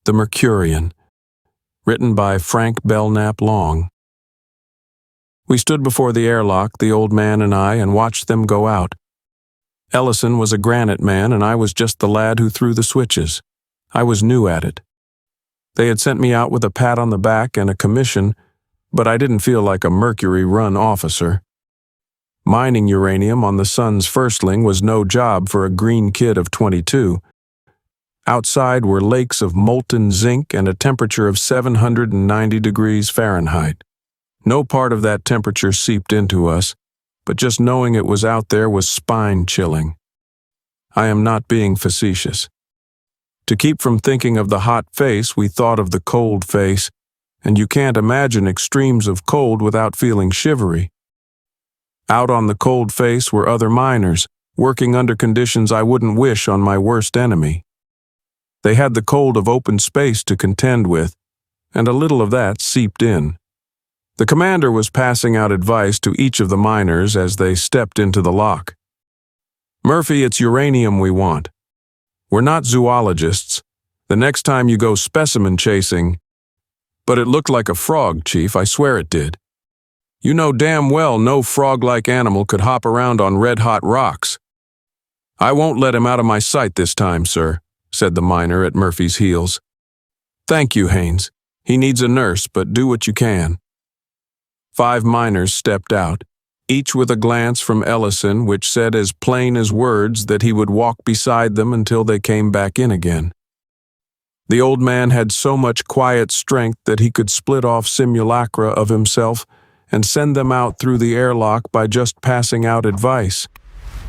The Mercurian, written by Frank Belknap Long. We stood before the airlock, the old man and I, and watched them go out. Ellison was a granite man, and I was just the lad who threw the switches. I was new at it. They had sent me out with a pat on the back and a commission, but I didn't feel like a Mercury Run officer. Mining uranium on the sun's firstling was no job for a green kid of 22. Outside were lakes of molten zinc and a temperature of 790 degrees Fahrenheit. No part of that temperature seeped into us, but just knowing it was out there was spine-chilling. I am not being facetious. To keep from thinking of the hot face, we thought of the cold face, and you can't imagine extremes of cold without feeling shivery. Out on the cold face were other miners, working under conditions I wouldn't wish on my worst enemy. They had the cold of open space to contend with, and a little of that seeped in. The commander was passing out advice to each of the miners as they stepped into the lock. "Murphy, it's uranium we want. We're not zoologists. The next time you go specimen chasing—" "But it looked like a frog, Chief, I swear it did." "You know damn well no frog-like animal could hop around on red-hot rocks." "I won't let him out of my sight this time, sir," said the miner at Murphy's heels. "Thank you, Haynes. He needs a nurse, but do what you can." 5 miners stepped out, each with a glance from Ellison which said as plain as words that he would walk beside them until they came back in again. The old man had so much quiet strength that he could split off simulacra of himself and send them out through the airlock by just passing out advice.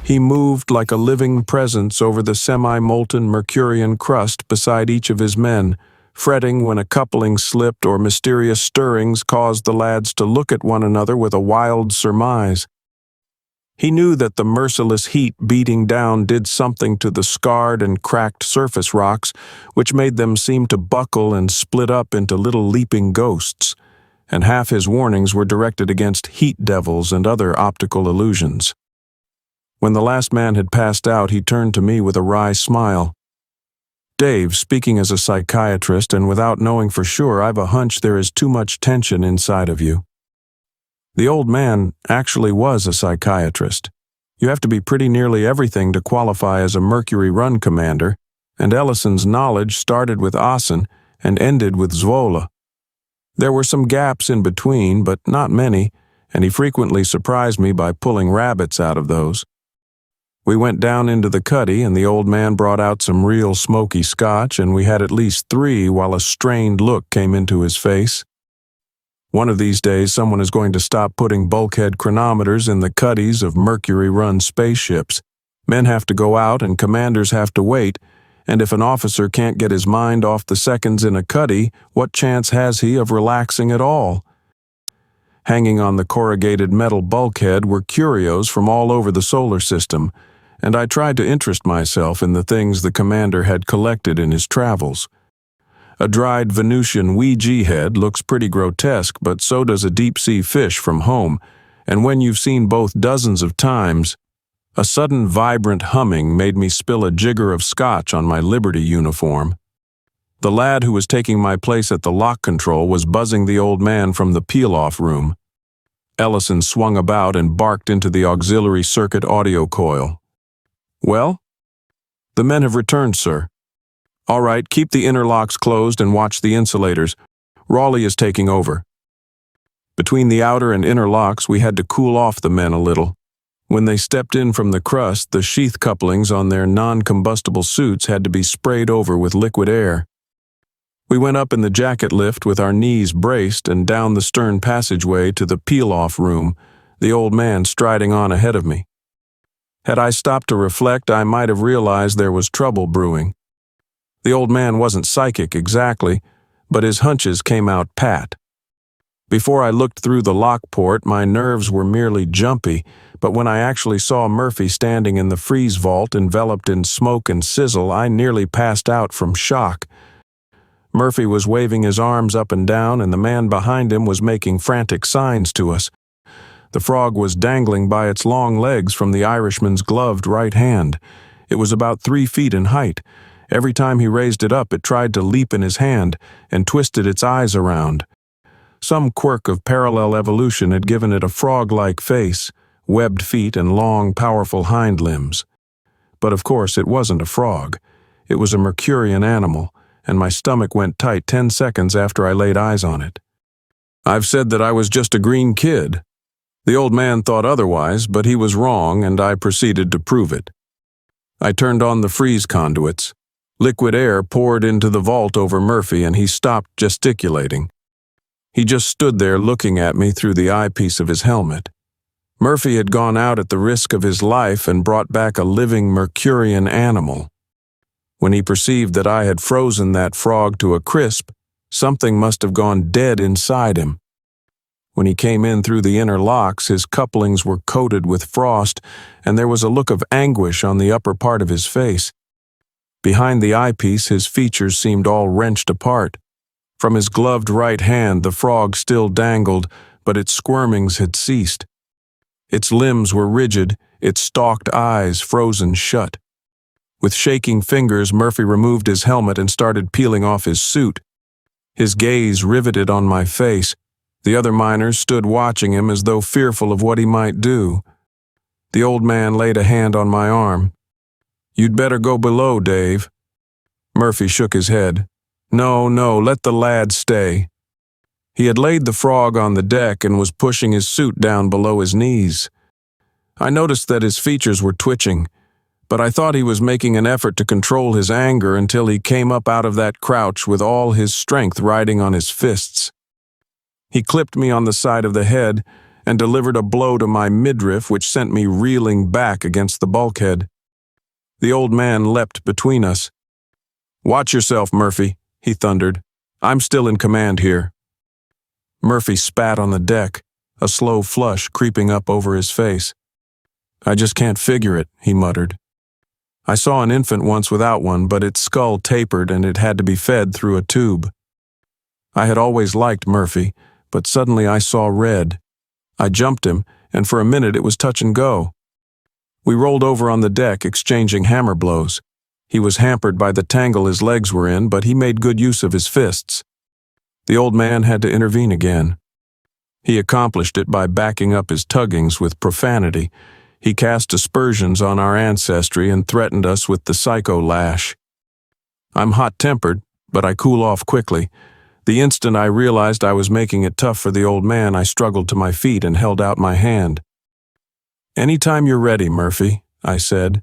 He moved like a living presence over the semi-molten Mercurian crust beside each of his men, fretting when a coupling slipped or mysterious stirrings caused the lads to look at one another with a wild surmise. He knew that the merciless heat beating down did something to the scarred and cracked surface rocks, which made them seem to buckle and split up into little leaping ghosts, and half his warnings were directed against heat devils and other optical illusions. When the last man had passed out, he turned to me with a wry smile. "Dave, speaking as a psychiatrist and without knowing for sure, I've a hunch there is too much tension inside of you." The old man actually was a psychiatrist. You have to be pretty nearly everything to qualify as a Mercury Run commander, and Ellison's knowledge started with Asen and ended with Zwolle. There were some gaps in between, but not many, and he frequently surprised me by pulling rabbits out of those. We went down into the cuddy, and the old man brought out some real smoky scotch, and we had at least 3 while a strained look came into his face. One of these days, someone is going to stop putting bulkhead chronometers in the cuddies of Mercury-run spaceships. Men have to go out, and commanders have to wait, and if an officer can't get his mind off the seconds in a cuddy, what chance has he of relaxing at all? Hanging on the corrugated metal bulkhead were curios from all over the solar system, and I tried to interest myself in the things the commander had collected in his travels. A dried Venusian Ouija head looks pretty grotesque, but so does a deep-sea fish from home, and when you've seen both dozens of times, a sudden vibrant humming made me spill a jigger of scotch on my Liberty uniform. The lad who was taking my place at the lock control was buzzing the old man from the peel-off room. Ellison swung about and barked into the auxiliary circuit audio coil. "Well?" "The men have returned, sir." "All right, keep the inner locks closed and watch the insulators. Rawley is taking over." Between the outer and inner locks, we had to cool off the men a little. When they stepped in from the crust, the sheath couplings on their non-combustible suits had to be sprayed over with liquid air. We went up in the jacket lift with our knees braced and down the stern passageway to the peel-off room, the old man striding on ahead of me. Had I stopped to reflect, I might have realized there was trouble brewing. The old man wasn't psychic exactly, but his hunches came out pat. Before I looked through the lock port, my nerves were merely jumpy, but when I actually saw Murphy standing in the freeze vault enveloped in smoke and sizzle, I nearly passed out from shock. Murphy was waving his arms up and down, and the man behind him was making frantic signs to us. The frog was dangling by its long legs from the Irishman's gloved right hand. It was about 3 feet in height, Every time he raised it up, it tried to leap in his hand and twisted its eyes around. Some quirk of parallel evolution had given it a frog-like face, webbed feet, and long, powerful hind limbs. But of course it wasn't a frog. It was a Mercurian animal, and my stomach went tight 10 seconds after I laid eyes on it. I've said that I was just a green kid. The old man thought otherwise, but he was wrong, and I proceeded to prove it. I turned on the freeze conduits. Liquid air poured into the vault over Murphy, and he stopped gesticulating. He just stood there looking at me through the eyepiece of his helmet. Murphy had gone out at the risk of his life and brought back a living Mercurian animal. When he perceived that I had frozen that frog to a crisp, something must have gone dead inside him. When he came in through the inner locks, his couplings were coated with frost, and there was a look of anguish on the upper part of his face. Behind the eyepiece, his features seemed all wrenched apart. From his gloved right hand, the frog still dangled, but its squirmings had ceased. Its limbs were rigid, its stalked eyes frozen shut. With shaking fingers, Murphy removed his helmet and started peeling off his suit. His gaze riveted on my face. The other miners stood watching him as though fearful of what he might do. The old man laid a hand on my arm. "You'd better go below, Dave." Murphy shook his head. No, let the lad stay." He had laid the frog on the deck and was pushing his suit down below his knees. I noticed that his features were twitching, but I thought he was making an effort to control his anger until he came up out of that crouch with all his strength riding on his fists. He clipped me on the side of the head and delivered a blow to my midriff which sent me reeling back against the bulkhead. The old man leapt between us. "Watch yourself, Murphy," he thundered. "I'm still in command here." Murphy spat on the deck, a slow flush creeping up over his face. "I just can't figure it," he muttered. "I saw an infant once without one, but its skull tapered and it had to be fed through a tube." I had always liked Murphy, but suddenly I saw red. I jumped him, and for a minute it was touch and go. We rolled over on the deck, exchanging hammer blows. He was hampered by the tangle his legs were in, but he made good use of his fists. The old man had to intervene again. He accomplished it by backing up his tuggings with profanity. He cast aspersions on our ancestry and threatened us with the psycho lash. I'm hot-tempered, but I cool off quickly. The instant I realized I was making it tough for the old man, I struggled to my feet and held out my hand. "Anytime you're ready, Murphy," I said.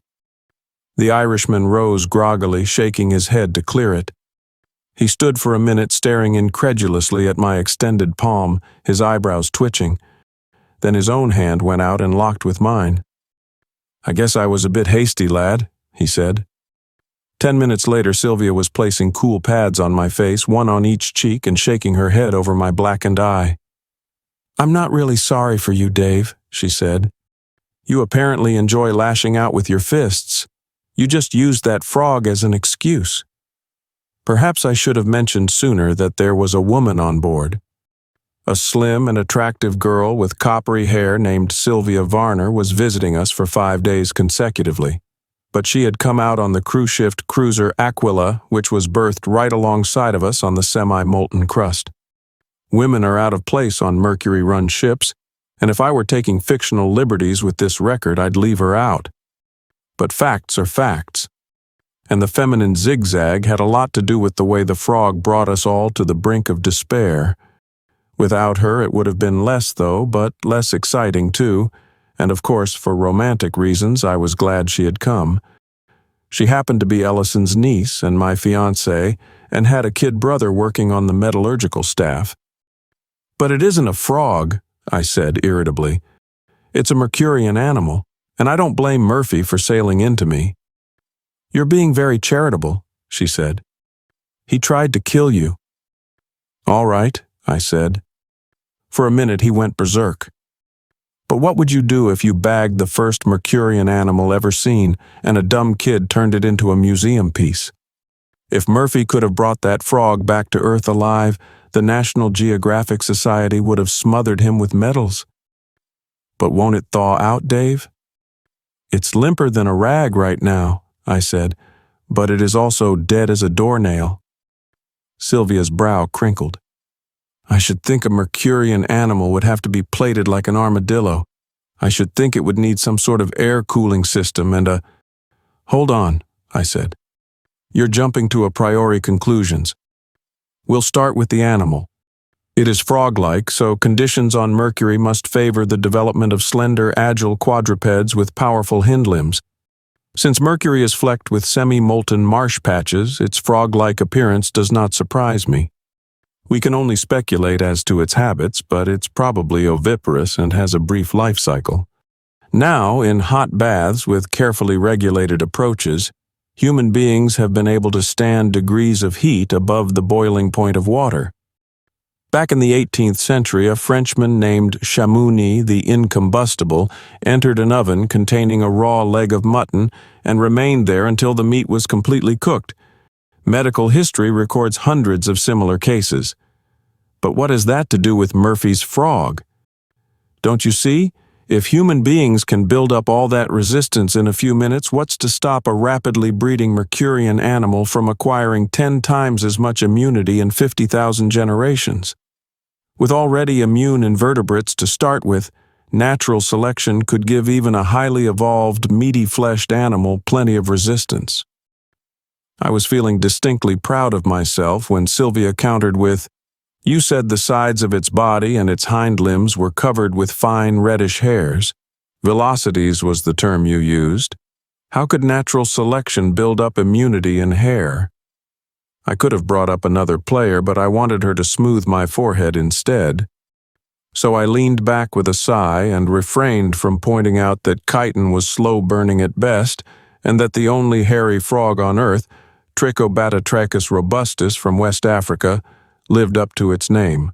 The Irishman rose groggily, shaking his head to clear it. He stood for a minute staring incredulously at my extended palm, his eyebrows twitching. Then his own hand went out and locked with mine. "I guess I was a bit hasty, lad," he said. 10 minutes later, Sylvia was placing cool pads on my face, one on each cheek, and shaking her head over my blackened eye. "I'm not really sorry for you, Dave," she said. "You apparently enjoy lashing out with your fists. You just used that frog as an excuse." Perhaps I should have mentioned sooner that there was a woman on board. A slim and attractive girl with coppery hair named Sylvia Varner was visiting us for 5 days consecutively. But she had come out on the cruise-shift cruiser Aquila, which was berthed right alongside of us on the semi-molten crust. Women are out of place on Mercury-run ships, and if I were taking fictional liberties with this record, I'd leave her out. But facts are facts. And the feminine zigzag had a lot to do with the way the frog brought us all to the brink of despair. Without her, it would have been less, though, but less exciting, too, and of course, for romantic reasons, I was glad she had come. She happened to be Ellison's niece and my fiancée, and had a kid brother working on the metallurgical staff. "But it isn't a frog," I said irritably. "It's a Mercurian animal, and I don't blame Murphy for sailing into me." "You're being very charitable," she said. "He tried to kill you." "All right," I said. For a minute he went berserk. "But what would you do if you bagged the first Mercurian animal ever seen and a dumb kid turned it into a museum piece? If Murphy could have brought that frog back to Earth alive, the National Geographic Society would have smothered him with medals." "But won't it thaw out, Dave?" "It's limper than a rag right now," I said, but it is also dead as a doornail." Sylvia's brow crinkled. "I should think a Mercurian animal would have to be plated like an armadillo. I should think it would need some sort of air cooling system and a—" "Hold on," I said. "You're jumping to a priori conclusions. We'll start with the animal. It is frog-like, so conditions on Mercury must favor the development of slender, agile quadrupeds with powerful hind limbs. Since Mercury is flecked with semi-molten marsh patches, its frog-like appearance does not surprise me. We can only speculate as to its habits, but it's probably oviparous and has a brief life cycle. Now, in hot baths with carefully regulated approaches, human beings have been able to stand degrees of heat above the boiling point of water. Back in the 18th century, a Frenchman named Chamouni the Incombustible entered an oven containing a raw leg of mutton and remained there until the meat was completely cooked. Medical history records hundreds of similar cases. But what has that to do with Murphy's frog? Don't you see? If human beings can build up all that resistance in a few minutes, what's to stop a rapidly breeding Mercurian animal from acquiring 10 times as much immunity in 50,000 generations? With already immune invertebrates to start with, natural selection could give even a highly evolved, meaty-fleshed animal plenty of resistance. I was feeling distinctly proud of myself when Sylvia countered with, "You said the sides of its body and its hind limbs were covered with fine reddish hairs. Velocities was the term you used. How could natural selection build up immunity in hair?" I could have brought up another player, but I wanted her to smooth my forehead instead. So I leaned back with a sigh and refrained from pointing out that chitin was slow-burning at best, and that the only hairy frog on Earth, Trichobatatrachus robustus from West Africa, lived up to its name.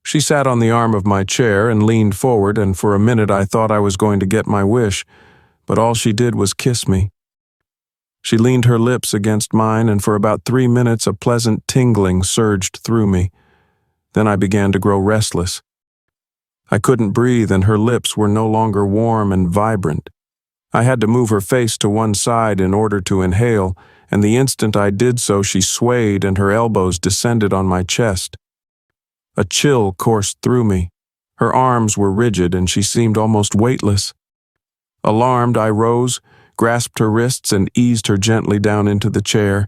She sat on the arm of my chair and leaned forward, and for a minute I thought I was going to get my wish, but all she did was kiss me. She leaned her lips against mine, and for about 3 minutes a pleasant tingling surged through me. Then I began to grow restless. I couldn't breathe, and her lips were no longer warm and vibrant. I had to move her face to one side in order to inhale, and the instant I did so she swayed and her elbows descended on my chest. A chill coursed through me. Her arms were rigid and she seemed almost weightless. Alarmed, I rose, grasped her wrists and eased her gently down into the chair.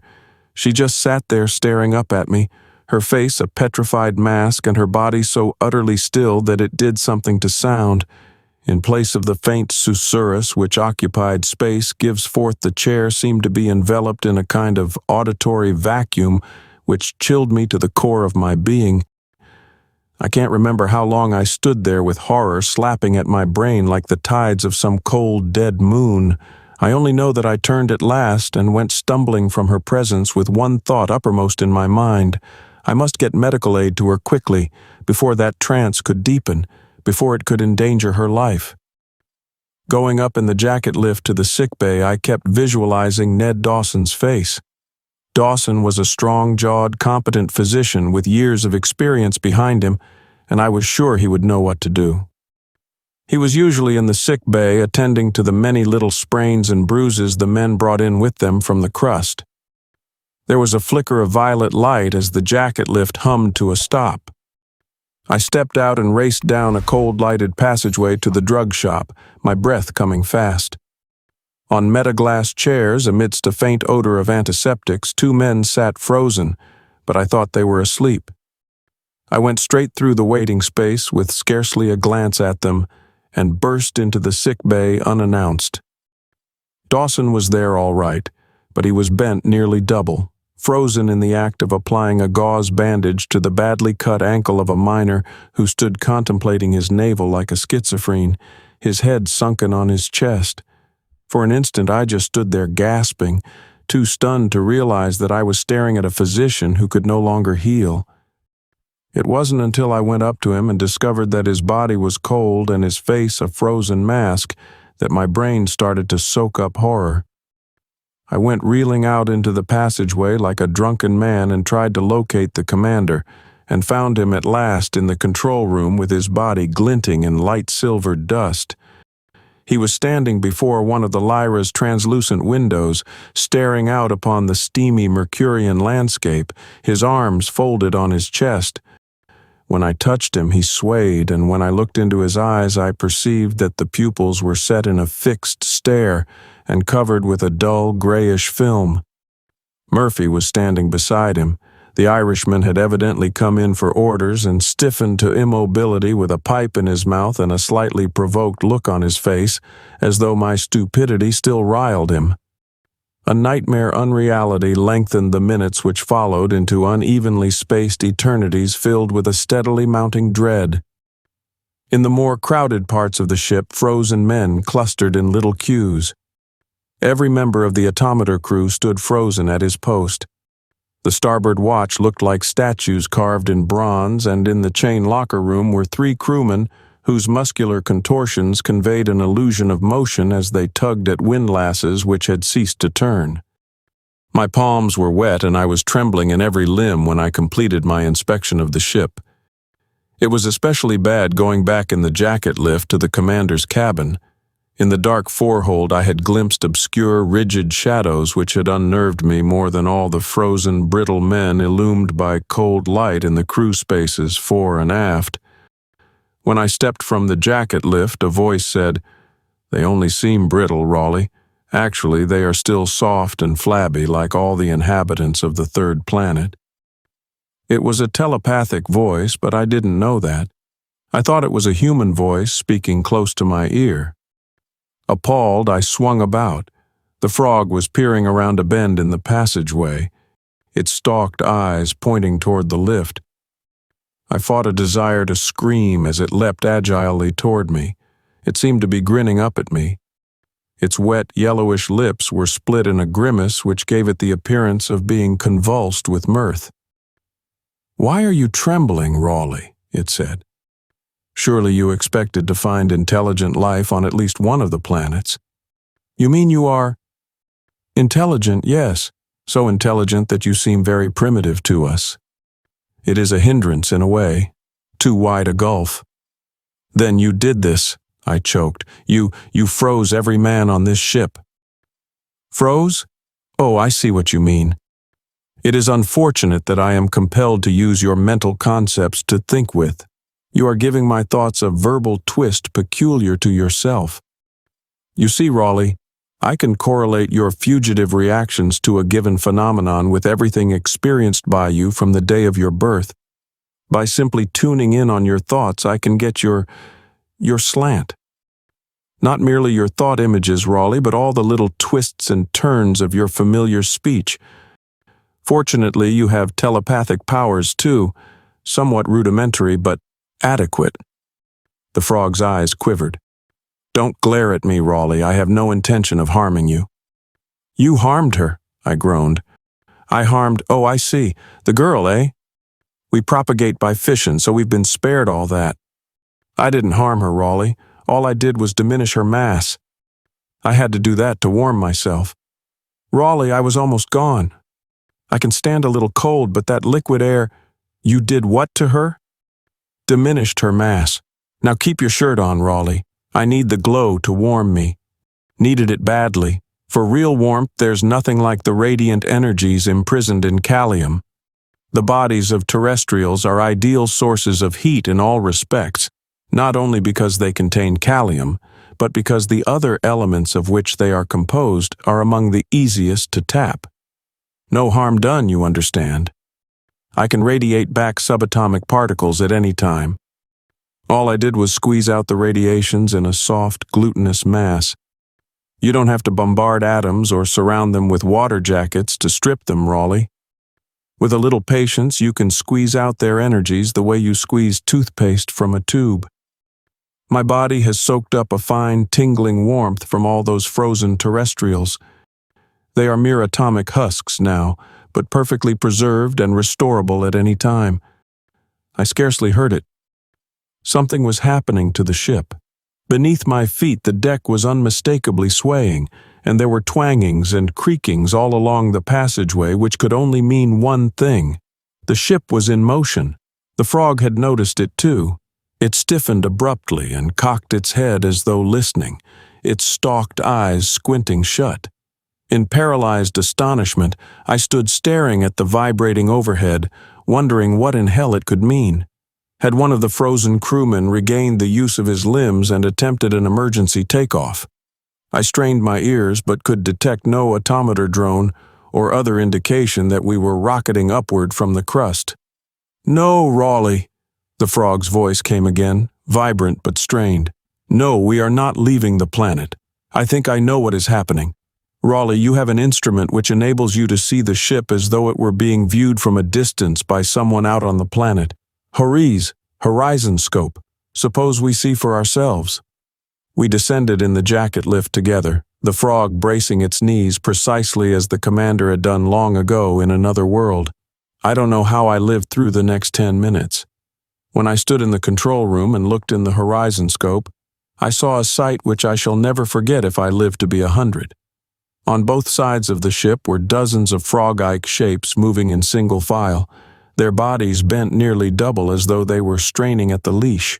She just sat there staring up at me, her face a petrified mask and her body so utterly still that it did something to sound. In place of the faint susurrus which occupied space, gives forth the chair seemed to be enveloped in a kind of auditory vacuum which chilled me to the core of my being. I can't remember how long I stood there with horror slapping at my brain like the tides of some cold, dead moon. I only know that I turned at last and went stumbling from her presence with one thought uppermost in my mind. I must get medical aid to her quickly, before that trance could deepen, before it could endanger her life. Going up in the jacket lift to the sickbay, I kept visualizing Ned Dawson's face. Dawson was a strong-jawed, competent physician with years of experience behind him, and I was sure he would know what to do. He was usually in the sick bay attending to the many little sprains and bruises the men brought in with them from the crust. There was a flicker of violet light as the jacket lift hummed to a stop. I stepped out and raced down a cold-lighted passageway to the drug shop, my breath coming fast. On metaglass chairs, amidst a faint odor of antiseptics, 2 men sat frozen, but I thought they were asleep. I went straight through the waiting space with scarcely a glance at them, and burst into the sick bay unannounced. Dawson was there all right, but he was bent nearly double, frozen in the act of applying a gauze bandage to the badly cut ankle of a miner who stood contemplating his navel like a schizophrene, his head sunken on his chest. For an instant I just stood there gasping, too stunned to realize that I was staring at a physician who could no longer heal. It wasn't until I went up to him and discovered that his body was cold and his face a frozen mask that my brain started to soak up horror. I went reeling out into the passageway like a drunken man and tried to locate the commander, and found him at last in the control room with his body glinting in light silver dust. He was standing before one of the Lyra's translucent windows, staring out upon the steamy Mercurian landscape, his arms folded on his chest. When I touched him, he swayed, and when I looked into his eyes, I perceived that the pupils were set in a fixed stare and covered with a dull, grayish film. Murphy was standing beside him. The Irishman had evidently come in for orders and stiffened to immobility with a pipe in his mouth and a slightly provoked look on his face, as though my stupidity still riled him. A nightmare unreality lengthened the minutes which followed into unevenly spaced eternities filled with a steadily mounting dread. In the more crowded parts of the ship, frozen men clustered in little queues. Every member of the automator crew stood frozen at his post. The starboard watch looked like statues carved in bronze, and in the chain locker room were 3 crewmen whose muscular contortions conveyed an illusion of motion as they tugged at windlasses which had ceased to turn. My palms were wet and I was trembling in every limb when I completed my inspection of the ship. It was especially bad going back in the jacket lift to the commander's cabin. In the dark forehold I had glimpsed obscure, rigid shadows which had unnerved me more than all the frozen, brittle men illumined by cold light in the crew spaces fore and aft. When I stepped from the jacket lift, a voice said, "They only seem brittle, Rawley. Actually, they are still soft and flabby like all the inhabitants of the 3rd planet." It was a telepathic voice, but I didn't know that. I thought it was a human voice speaking close to my ear. Appalled, I swung about. The frog was peering around a bend in the passageway, its stalked eyes pointing toward the lift. I fought a desire to scream as it leapt agilely toward me. It seemed to be grinning up at me. Its wet, yellowish lips were split in a grimace which gave it the appearance of being convulsed with mirth. "Why are you trembling, Rawley?" it said. "Surely you expected to find intelligent life on at least one of the planets. You mean you are—" "Intelligent, yes. So intelligent that you seem very primitive to us. It is a hindrance in a way. Too wide a gulf." "Then you did this," I choked. You froze every man on this ship." "Froze? Oh, I see what you mean. It is unfortunate that I am compelled to use your mental concepts to think with. You are giving my thoughts a verbal twist peculiar to yourself. You see, Rawley, I can correlate your fugitive reactions to a given phenomenon with everything experienced by you from the day of your birth. By simply tuning in on your thoughts, I can get your slant. Not merely your thought images, Rawley, but all the little twists and turns of your familiar speech. Fortunately, you have telepathic powers too, somewhat rudimentary but adequate." The frog's eyes quivered. "Don't glare at me, Rawley. I have no intention of harming you." "You harmed her," I groaned. "I harmed— Oh, I see. The girl, eh? We propagate by fission, so we've been spared all that." "I didn't harm her, Rawley. All I did was diminish her mass. I had to do that to warm myself. Rawley, I was almost gone. I can stand a little cold, but that liquid air—" "You did what to her?" "Diminished her mass. Now keep your shirt on, Rawley. I need the glow to warm me. Needed it badly. For real warmth, there's nothing like the radiant energies imprisoned in calcium. The bodies of terrestrials are ideal sources of heat in all respects, not only because they contain calcium, but because the other elements of which they are composed are among the easiest to tap. No harm done, you understand. I can radiate back subatomic particles at any time. All I did was squeeze out the radiations in a soft, glutinous mass. You don't have to bombard atoms or surround them with water jackets to strip them, Rawley. With a little patience, you can squeeze out their energies the way you squeeze toothpaste from a tube. My body has soaked up a fine, tingling warmth from all those frozen terrestrials. They are mere atomic husks now, but perfectly preserved and restorable at any time. I scarcely heard it. Something was happening to the ship. Beneath my feet, the deck was unmistakably swaying, and there were twangings and creakings all along the passageway which could only mean one thing. The ship was in motion. The frog had noticed it too. It stiffened abruptly and cocked its head as though listening. its stalked eyes squinting shut. In paralyzed astonishment, I stood staring at the vibrating overhead, wondering what in hell it could mean. Had one of the frozen crewmen regained the use of his limbs and attempted an emergency takeoff? I strained my ears but could detect no automator drone or other indication that we were rocketing upward from the crust. "No, Rawley," the frog's voice came again, vibrant but strained. "No, we are not leaving the planet. I think I know what is happening. Rawley, you have an instrument which enables you to see the ship as though it were being viewed from a distance by someone out on the planet. Horizon scope. Suppose we see for ourselves." We descended in the jacket lift together, the frog bracing its knees precisely as the commander had done long ago in another world. I don't know how I lived through the next 10 minutes. When I stood in the control room and looked in the horizon scope, I saw a sight which I shall never forget if I live to be 100. On both sides of the ship were dozens of frog-like shapes moving in single file, their bodies bent nearly double as though they were straining at the leash.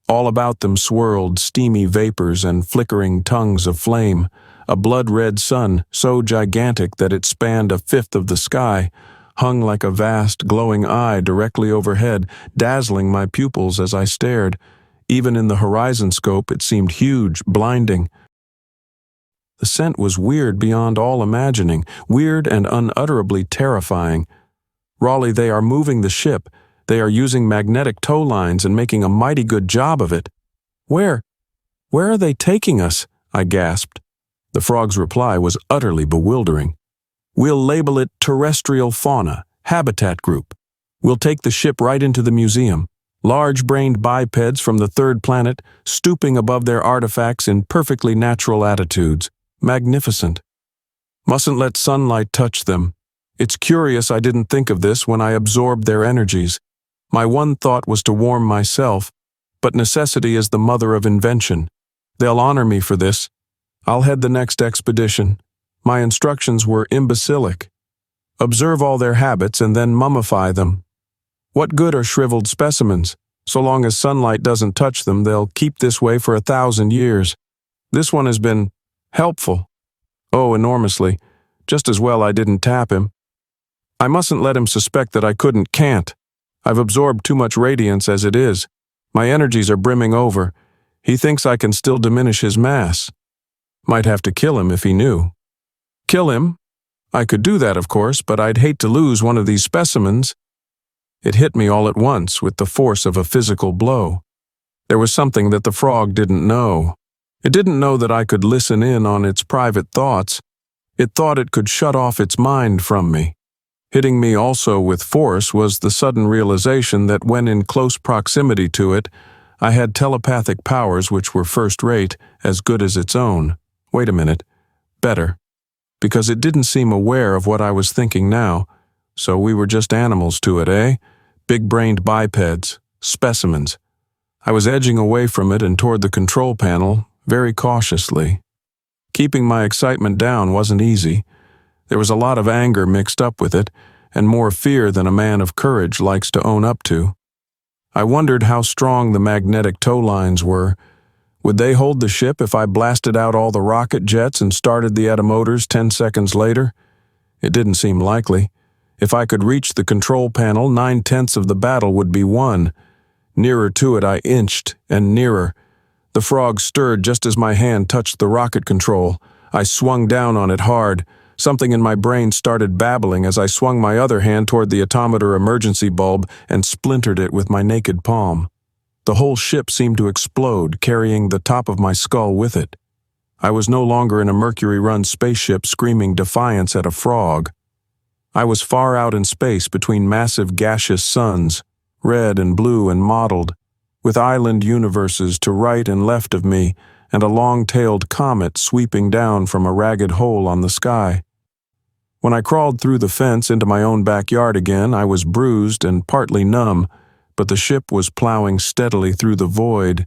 All about them swirled steamy vapors and flickering tongues of flame. A blood-red sun, so gigantic that it spanned a fifth of the sky, hung like a vast, glowing eye directly overhead, dazzling my pupils as I stared. Even in the horizon scope, it seemed huge, blinding. The scent was weird beyond all imagining, weird and unutterably terrifying. "Rawley, they are moving the ship. They are using magnetic tow lines and making a mighty good job of it." Where are they taking us?" I gasped. The frog's reply was utterly bewildering. "We'll label it terrestrial fauna, habitat group. We'll take the ship right into the museum. Large-brained bipeds from the third planet, stooping above their artifacts in perfectly natural attitudes. Magnificent. Mustn't let sunlight touch them. It's curious I didn't think of this when I absorbed their energies. My one thought was to warm myself, but necessity is the mother of invention. They'll honor me for this. I'll head the next expedition. My instructions were imbecilic. Observe all their habits and then mummify them. What good are shriveled specimens? So long as sunlight doesn't touch them, they'll keep this way for 1,000 years. This one has been helpful. Oh, enormously. Just as well I didn't tap him. I mustn't let him suspect that I can't. I've absorbed too much radiance as it is. My energies are brimming over. He thinks I can still diminish his mass. Might have to kill him if he knew. Kill him? I could do that, of course, but I'd hate to lose one of these specimens. It hit me all at once with the force of a physical blow. There was something that the frog didn't know. It didn't know that I could listen in on its private thoughts. It thought it could shut off its mind from me. Hitting me also with force was the sudden realization that when in close proximity to it, I had telepathic powers which were first-rate, as good as its own. Wait a minute. Better. Because it didn't seem aware of what I was thinking now. So we were just animals to it, eh? Big-brained bipeds, specimens. I was edging away from it and toward the control panel, very cautiously. Keeping my excitement down wasn't easy. There was a lot of anger mixed up with it, and more fear than a man of courage likes to own up to. I wondered how strong the magnetic tow lines were. Would they hold the ship if I blasted out all the rocket jets and started the atomotors 10 seconds later? It didn't seem likely. If I could reach the control panel, 9/10 of the battle would be won. Nearer to it I inched, and nearer. The frog stirred just as my hand touched the rocket control. I swung down on it hard. Something in my brain started babbling as I swung my other hand toward the atomator emergency bulb and splintered it with my naked palm. The whole ship seemed to explode, carrying the top of my skull with it. I was no longer in a Mercury-run spaceship screaming defiance at a frog. I was far out in space between massive gaseous suns, red and blue and mottled, with island universes to right and left of me, and a long-tailed comet sweeping down from a ragged hole on the sky. When I crawled through the fence into my own backyard again, I was bruised and partly numb, but the ship was plowing steadily through the void,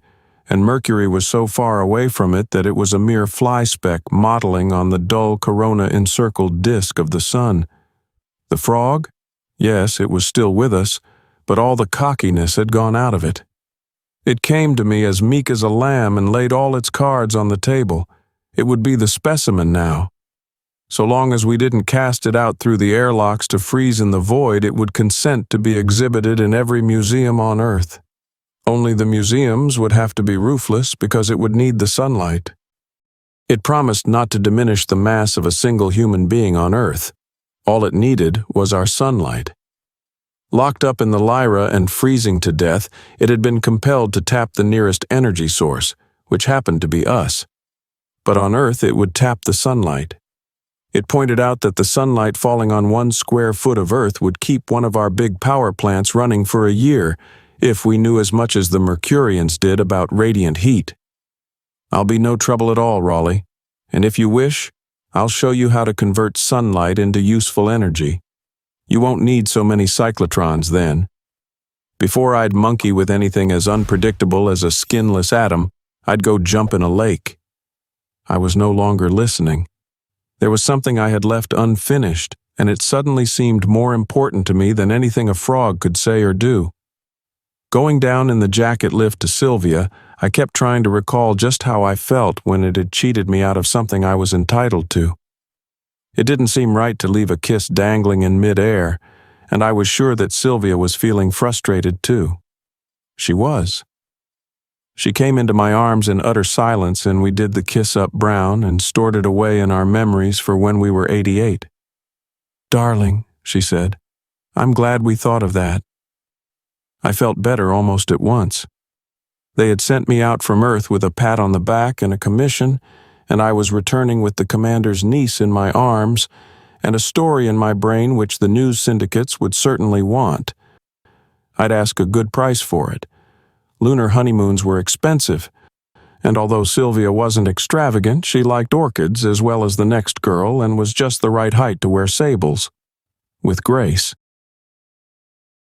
and Mercury was so far away from it that it was a mere fly speck mottling on the dull corona-encircled disk of the sun. The frog? Yes, it was still with us, but all the cockiness had gone out of it. It came to me as meek as a lamb and laid all its cards on the table. It would be the specimen now. So long as we didn't cast it out through the airlocks to freeze in the void, it would consent to be exhibited in every museum on Earth. Only the museums would have to be roofless because it would need the sunlight. It promised not to diminish the mass of a single human being on Earth. All it needed was our sunlight. Locked up in the Lyra and freezing to death, it had been compelled to tap the nearest energy source, which happened to be us. But on Earth it would tap the sunlight. It pointed out that the sunlight falling on 1 square foot of Earth would keep one of our big power plants running for a year, if we knew as much as the Mercurians did about radiant heat. I'll be no trouble at all, Rawley, and if you wish, I'll show you how to convert sunlight into useful energy. You won't need so many cyclotrons then. Before I'd monkey with anything as unpredictable as a skinless atom, I'd go jump in a lake. I was no longer listening. There was something I had left unfinished, and it suddenly seemed more important to me than anything a frog could say or do. Going down in the jacket lift to Sylvia, I kept trying to recall just how I felt when it had cheated me out of something I was entitled to. It didn't seem right to leave a kiss dangling in mid-air, and I was sure that Sylvia was feeling frustrated too. She was. She came into my arms in utter silence, and we did the kiss up brown and stored it away in our memories for when we were 88. "Darling," she said, "I'm glad we thought of that." I felt better almost at once. They had sent me out from Earth with a pat on the back and a commission, and I was returning with the commander's niece in my arms and a story in my brain which the news syndicates would certainly want. I'd ask a good price for it. Lunar honeymoons were expensive, and although Sylvia wasn't extravagant, she liked orchids as well as the next girl and was just the right height to wear sables. With grace.